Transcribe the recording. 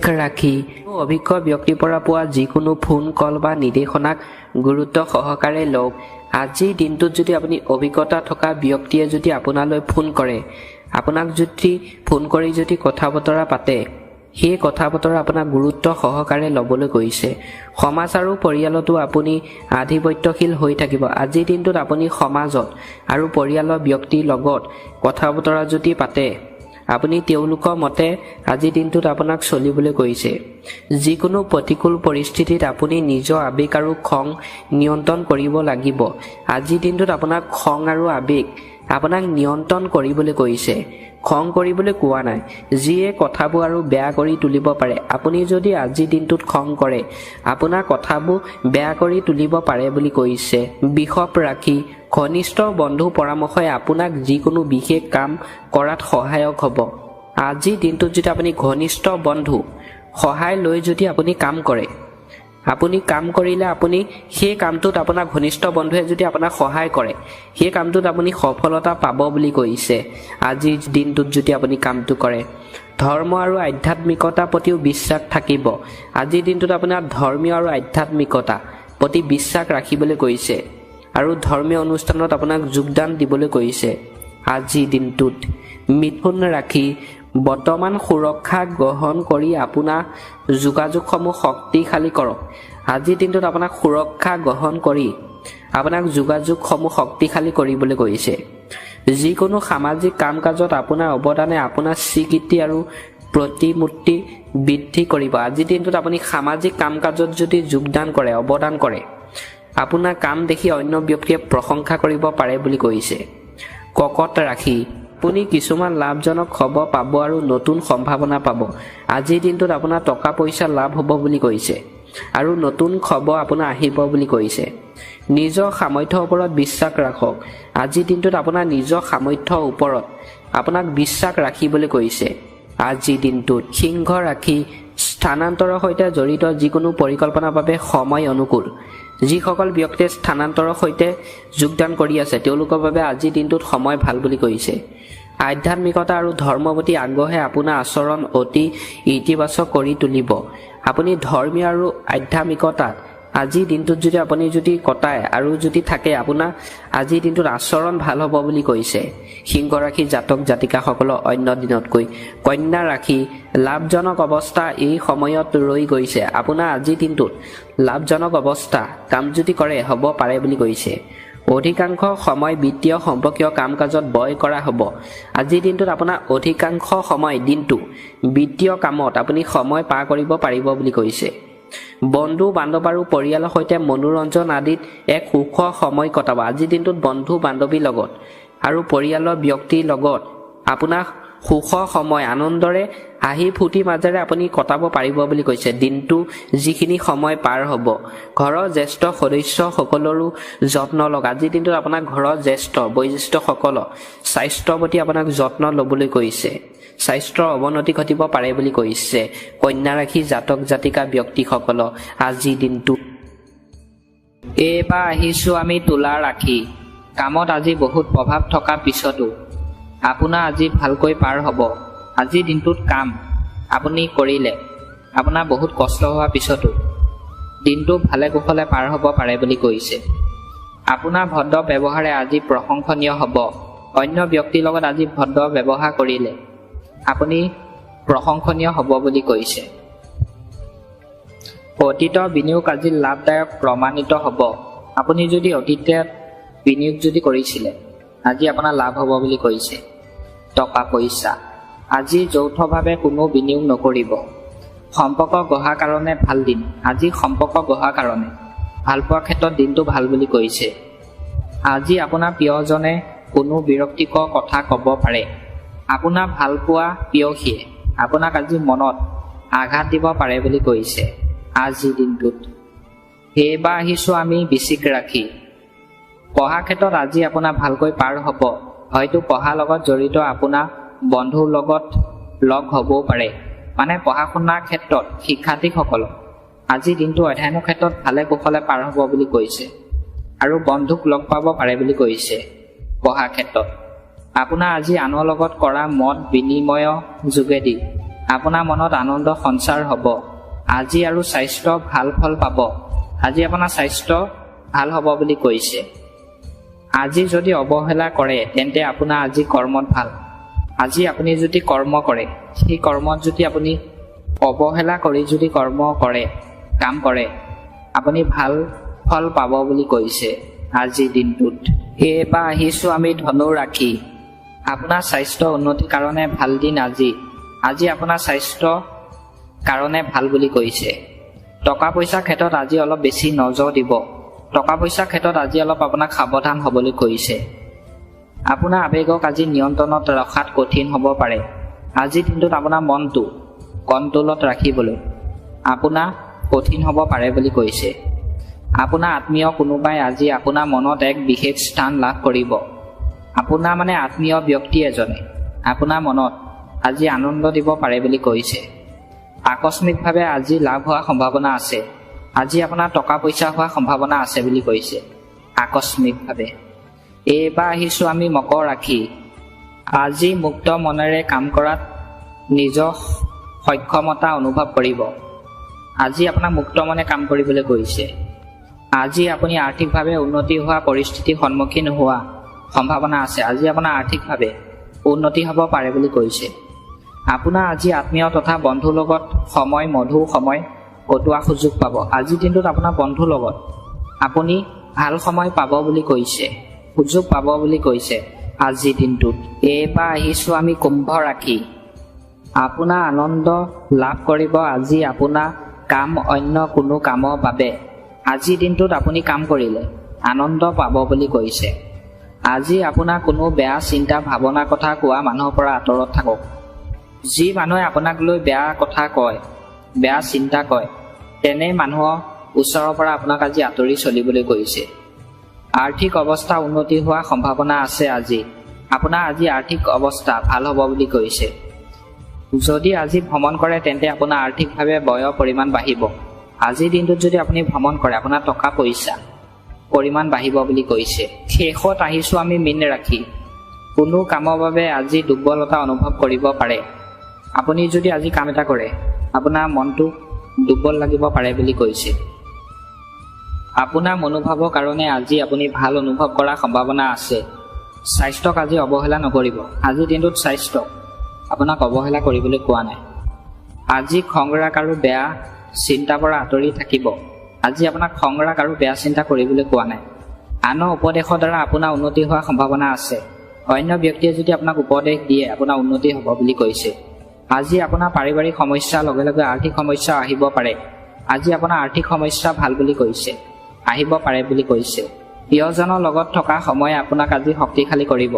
ৰাখি অভিজ্ঞ ব্যক্তিৰ পৰা পোৱা যিকোনো ফোন কল বা নিৰ্দেশনাক গুৰুত্ব সহকাৰে লওক। আজিৰ দিনটোত যদি আপুনি অভিজ্ঞতা থকা ব্যক্তিয়ে যদি আপোনালৈ ফোন কৰে, আপোনাক যদি ফোন কৰি যদি কথা বতৰা পাতে, সেই কথা বতৰা আপোনাক গুৰুত্ব সহকাৰে ল'বলৈ কৈছে। সমাজ আৰু পৰিয়ালতো আপুনি আধিপত্যশীল হৈ থাকিব। আজিৰ দিনটোত আপুনি সমাজত আৰু পৰিয়ালৰ ব্যক্তিৰ লগত কথা বতৰা যদি পাতে, আপুনি তেওঁলোকৰ মতে আজিৰ দিনটোত আপোনাক চলিবলৈ কৈছে। যিকোনো প্ৰতিকূল পৰিস্থিতিত আপুনি নিজৰ আৱেগ আৰু খং নিয়ন্ত্ৰণ কৰিব লাগিব। আজিৰ দিনটোত আপোনাক খং আৰু আৱেগ আপোনাক নিয়ন্ত্ৰণ কৰিবলৈ কৈছে। খং কৰিবলৈ কোৱা নাই, যিয়ে কথাবোৰ আৰু বেয়া কৰি তুলিব পাৰে। আপুনি যদি আজিৰ দিনটোত খং কৰে, আপোনাৰ কথাবোৰ বেয়া কৰি তুলিব পাৰে বুলি কৈছে। বৃষভ ৰাশি ঘনিষ্ঠ বন্ধু পৰামৰ্শই আপোনাক যিকোনো বিশেষ কাম কৰাত সহায়ক হ'ব। আজিৰ দিনটোত যদি আপুনি ঘনিষ্ঠ বন্ধু সহায় লৈ যদি আপুনি কাম কৰে, আপুনি কাম কৰিলে আপুনি সেই কামটোত আপোনাৰ ঘনিষ্ঠ বন্ধুৱে যদি আপোনাক সহায় কৰে, সেই কামটোত আপুনি সফলতা পাব বুলি কৈছে। আজিৰ দিনটোত যদি আপুনি কামটো কৰে, ধৰ্ম আৰু আধ্যাত্মিকতাৰ প্ৰতিও বিশ্বাস থাকিব। আজিৰ দিনটোত আপোনাৰ ধৰ্মীয় আৰু আধ্যাত্মিকতা প্ৰতি বিশ্বাস ৰাখিবলৈ কৈছে আৰু ধৰ্মীয় অনুষ্ঠানত আপোনাক যোগদান দিবলৈ কৈছে। আজিৰ দিনটোত মিথুন ৰাশি বৰ্তমান সুৰক্ষা গ্ৰহণ কৰি আপোনাৰ যোগাযোগসমূহ শক্তিশালী কৰক। আজিৰ দিনটোত আপোনাক সুৰক্ষা গ্ৰহণ কৰি আপোনাক যোগাযোগসমূহ শক্তিশালী কৰিবলৈ কৈছে। যিকোনো সামাজিক কাম কাজত আপোনাৰ অৱদানে আপোনাৰ স্বীকৃতি আৰু প্ৰতিমূৰ্তি বৃদ্ধি কৰিব। আজিৰ দিনটোত আপুনি সামাজিক কাম কাজত যদি যোগদান কৰে, অৱদান কৰে, আপোনাৰ কাম দেখি অন্য ব্যক্তিয়ে প্ৰশংসা কৰিব পাৰে বুলি কৈছে। কৰ্কট ৰাশি আপুনি কিছুমান লাভজনক খবৰ পাব আৰু নতুন সম্ভাৱনা পাব। আজিৰ দিনটোত আপোনাৰ টকা পইচা লাভ হ'ব বুলি কৈছে আৰু নতুন খবৰ আপোনাৰ আহিব বুলি কৈছে। নিজৰ সামৰ্থ্যৰ ওপৰত বিশ্বাস ৰাখক। আজিৰ দিনটোত আপোনাৰ নিজৰ সামৰ্থ্যৰ ওপৰত আপোনাক বিশ্বাস ৰাখিবলৈ কৈছে। আজিৰ দিনটোত সিংহ ৰাশি স্থানান্তৰৰ সৈতে জড়িত যিকোনো পৰিকল্পনাৰ বাবে সময় অনুকূল। যিসকল ব্যক্তিয়ে স্থানান্তৰৰ সৈতে যোগদান কৰি আছে, তেওঁলোকৰ বাবে আজিৰ দিনটোত সময় ভাল বুলি কৈছে। আধ্যাত্মিকতা আৰু ধৰ্মৰ প্ৰতি আগ্ৰহে আপোনাৰ আচৰণ অতি ইতিবাচক কৰি তুলিব। আপুনি ধৰ্মীয় আৰু আধ্যাত্মিকতাত আজিৰ দিনটোত যদি আপুনি যদি কটায় আৰু যদি থাকে, আপোনাৰ আজিৰ দিনটোত আচৰণ ভাল হ'ব বুলি কৈছে। সিংহ ৰাশি জাতক জাতিকাসকলৰ অন্য দিনতকৈ। কন্যা ৰাশি লাভজনক অৱস্থা এই সময়ত ৰৈ গৈছে। আপোনাৰ আজিৰ দিনটোত লাভজনক অৱস্থা কাম যদি কৰে হ'ব পাৰে বুলি কৈছে। অধিকাংশ সময় বিত্তীয় সম্পৰ্কীয় কাম কাজত ব্যয় কৰা হ'ব। আজিৰ দিনটোত আপোনাৰ অধিকাংশ সময় দিনটো বিত্তীয় কামত আপুনি সময় পাৰ কৰিব পাৰিব বুলি কৈছে। বন্ধু বান্ধৱ আৰু পৰিয়ালৰ সৈতে মনোৰঞ্জন আদিত এক সুখৰ সময় কটাব। আজিৰ দিনটোত বন্ধু বান্ধৱীৰ লগত আৰু পৰিয়ালৰ ব্যক্তিৰ লগত আপোনাৰ সুখৰ সময় আনন্দৰে হাঁহি ফূৰ্তি মাজেৰে আপুনি কটাব পাৰিব বুলি কৈছে। দিনটো যিখিনি সময় পাৰ হ'ব, ঘৰৰ জ্যেষ্ঠ সদস্য সকলৰো যত্ন লওক। আজিৰ দিনটোত আপোনাৰ ঘৰৰ জ্যেষ্ঠ বয়োজ্যেষ্ঠসকলৰ স্বাস্থ্যৰ প্ৰতি আপোনাক যত্ন ল'বলৈ কৈছে। স্বাস্থ্যৰ অৱনতি ঘটিব পাৰে বুলি কৈছে। কন্যা ৰাশি জাতক জাতিকা ব্যক্তিসকলৰ আজিৰ দিনটো। এইবাৰ আহিছোঁ আমি তুলা ৰাশি। কামত আজি বহুত প্ৰভাৱ থকা পিছতো আপোনাৰ আজি ভালকৈ পাৰ হ'ব। আজিৰ দিনটোত কাম আপুনি কৰিলে আপোনাৰ বহুত কষ্ট হোৱাৰ পিছতো দিনটো ভালে কুশলে পাৰ হ'ব পাৰে বুলি কৈছে। আপোনাৰ ভদ্ৰ ব্যৱহাৰে আজি প্ৰশংসনীয় হ'ব। অন্য ব্যক্তিৰ লগত আজি ভদ্ৰ ব্যৱহাৰ কৰিলে আপুনি প্ৰশংসনীয় হ'ব বুলি কৈছে। অতীতৰ বিনিয়োগ আজি লাভদায়ক প্ৰমাণিত হ'ব। আপুনি যদি অতীতত বিনিয়োগ যদি কৰিছিলে, আজি আপোনাৰ লাভ হ'ব বুলি কৈছে। টকা পইচা আজি যৌথভাৱে কোনো বিনিয়োগ নকৰিব। সম্পৰ্ক গঢ়াৰ কাৰণে ভাল দিন। আজি সম্পৰ্ক গঢ়াৰ কাৰণে ভাল পোৱাৰ ক্ষেত্ৰত দিনটো ভাল বুলি কৈছে। আজি আপোনাৰ প্ৰিয়জনে কোনো বিৰক্তিকৰ কথা ক'ব পাৰে। আপোনাৰ ভালপোৱা প্ৰিয়সীয়ে আপোনাক আজি মনত আঘাত দিব পাৰে বুলি কৈছে। আজিৰ দিনটোত সেইবাৰ আহিছোঁ আমি বৃশ্চিক ৰাশি। পঢ়াৰ ক্ষেত্ৰত আজি আপোনাৰ ভালকৈ পাৰ হ'ব। হয়তো পঢ়াৰ লগত জড়িত আপোনাৰ বন্ধুৰ লগত লগ হ'বও পাৰে। মানে পঢ়া শুনাৰ ক্ষেত্ৰত শিক্ষাৰ্থীসকলক আজিৰ দিনটো অধ্যয়নৰ ক্ষেত্ৰত ভালে কুশলে পাৰ হ'ব বুলি কৈছে আৰু বন্ধুক লগ পাব পাৰে বুলি কৈছে। পঢ়াৰ ক্ষেত্ৰত আপোনাৰ আজি আনৰ লগত কৰা মত বিনিময়ৰ যোগেদি আপোনাৰ মনত আনন্দ সঞ্চাৰ হ'ব। আজি আৰু স্বাস্থ্য ভাল ফল পাব। আজি আপোনাৰ স্বাস্থ্য ভাল হ'ব বুলি কৈছে। আজি যদি অৱহেলা কৰে তেন্তে আপোনাৰ আজি কৰ্মত ভাল। আজি আপুনি যদি কৰ্ম কৰে, সেই কৰ্মত যদি আপুনি অৱহেলা কৰি যদি কাম কৰে, আপুনি ভাল ফল পাব বুলি কৈছে আজিৰ দিনটোত। এইবাৰ আহিছোঁ আমি ধনু ৰাখি। আপোনাৰ স্বাস্থ্য উন্নতিৰ কাৰণে ভাল দিন আজি। আজি আপোনাৰ স্বাস্থ্য কাৰণে ভাল বুলি কৈছে। টকা পইচাৰ ক্ষেত্ৰত আজি অলপ বেছি নজৰ দিব। টকা পইচাৰ ক্ষেত্ৰত আজি অলপ আপোনাক সাৱধান হ'বলৈ কৈছে। আপোনাৰ আৱেগক আজি নিয়ন্ত্ৰণত ৰখাত কঠিন হ'ব পাৰে। আজিৰ দিনটোত আপোনাৰ মনটো কণ্ট্ৰলত ৰাখিবলৈ আপোনাৰ কঠিন হ'ব পাৰে বুলি কৈছে। আপোনাৰ আত্মীয় কোনোবাই আজি আপোনাৰ মনত এক বিশেষ স্থান লাভ কৰিব। আপোনাৰ আত্মীয় ব্যক্তি এজনে আপোনাৰ মনত আজি আনন্দ দিব পাৰে বুলি কৈছে। আকস্মিকভাৱে আজি লাভ হোৱাৰ সম্ভাৱনা আছে। আজি আপোনাৰ টকা পইচা হোৱাৰ সম্ভাৱনা আছে বুলি কৈছে আকস্মিকভাৱে। এইবাৰ আহিছোঁ আমি মকৰ ৰাখি। আজি মুক্ত মনেৰে কাম কৰাত নিজৰ সক্ষমতা অনুভৱ কৰিব। আজি আপোনাক মুক্ত মনে কাম কৰিবলৈ কৈছে। আজি আপুনি আৰ্থিকভাৱে উন্নতি হোৱা পৰিস্থিতিৰ সন্মুখীন হোৱা সম্ভাৱনা আছে। আজি আপোনাৰ আৰ্থিকভাৱে উন্নতি হ'ব পাৰে বুলি কৈছে। আপোনাৰ আজি আত্মীয় তথা বন্ধুৰ লগত মধুৰ সময় কটোৱা সুযোগ পাব। আজিৰ দিনটোত আপোনাৰ বন্ধুৰ লগত আপুনি ভাল সময় পাব বুলি কৈছে, সুযোগ পাব বুলি কৈছে আজিৰ দিনটোত। এইবাৰ আহিছোঁ আমি কুম্ভ ৰাখি। আপোনাৰ আনন্দ লাভ কৰিব আজি আপোনাৰ কাম অন্য কোনো কামৰ বাবে। আজিৰ দিনটোত আপুনি কাম কৰিলে আনন্দ পাব বুলি কৈছে। আজি আপোনাৰ কোনো বেয়া চিন্তা ভাৱনাৰ কথা কোৱা মানুহৰ পৰা আঁতৰত থাকক। যি মানুহে আপোনাক লৈ বেয়া কথা কয়, বেয়া চিন্তা কয়, তেনে মানুহৰ ওচৰৰ পৰা আপোনাক আজি আঁতৰি চলিবলৈ কৈছে। আৰ্থিক অৱস্থা উন্নতি হোৱাৰ সম্ভাৱনা আছে আজি। আপোনাৰ আজি আৰ্থিক অৱস্থা ভাল হ'ব বুলি কৈছে। যদি আজি ভ্ৰমণ কৰে তেন্তে আপোনাৰ আৰ্থিকভাৱে ব্যয়ৰ পৰিমাণ বাঢ়িব। আজিৰ দিনটোত যদি আপুনি ভ্ৰমণ কৰে আপোনাৰ টকা পইচা পৰিমাণ বাঢ়িব বুলি কৈছে। শেষত আহিছোঁ আমি মীন ৰাখি। কোনো কামৰ বাবে আজি দুৰ্বলতা অনুভৱ কৰিব পাৰে। আপুনি যদি আজি কাম এটা কৰে আপোনাৰ মনটো দুৰ্বল লাগিব পাৰে বুলি কৈছে। আপোনাৰ মনোভাৱৰ কাৰণে আজি আপুনি ভাল অনুভৱ কৰাৰ সম্ভাৱনা আছে। স্বাস্থ্যক আজি অৱহেলা নকৰিব। আজিৰ দিনটোত স্বাস্থ্যক আপোনাক অৱহেলা কৰিবলৈ কোৱা নাই। আজি খং-ৰাগ আৰু বেয়া চিন্তাৰ পৰা আঁতৰি থাকিব। আজি আপোনাক খং-ৰাগ আৰু বেয়া চিন্তা কৰিবলৈ কোৱা নাই। আনৰ উপদেশৰ দ্বাৰা আপোনাৰ উন্নতি হোৱাৰ সম্ভাৱনা আছে। অন্য ব্যক্তিয়ে যদি আপোনাক উপদেশ দিয়ে আপোনাৰ উন্নতি হ'ব বুলি কৈছে। আজি আপোনাৰ পাৰিবাৰিক সমস্যাৰ লগে লগে আৰ্থিক সমস্যাও আহিব পাৰে। আজি আপোনাৰ আৰ্থিক সমস্যা ভাল বুলি কৈছে, আহিব পাৰে বুলি কৈছে। প্ৰিয়জনৰ লগত থকা সময়ে আপোনাক আজি শক্তিশালী কৰিব।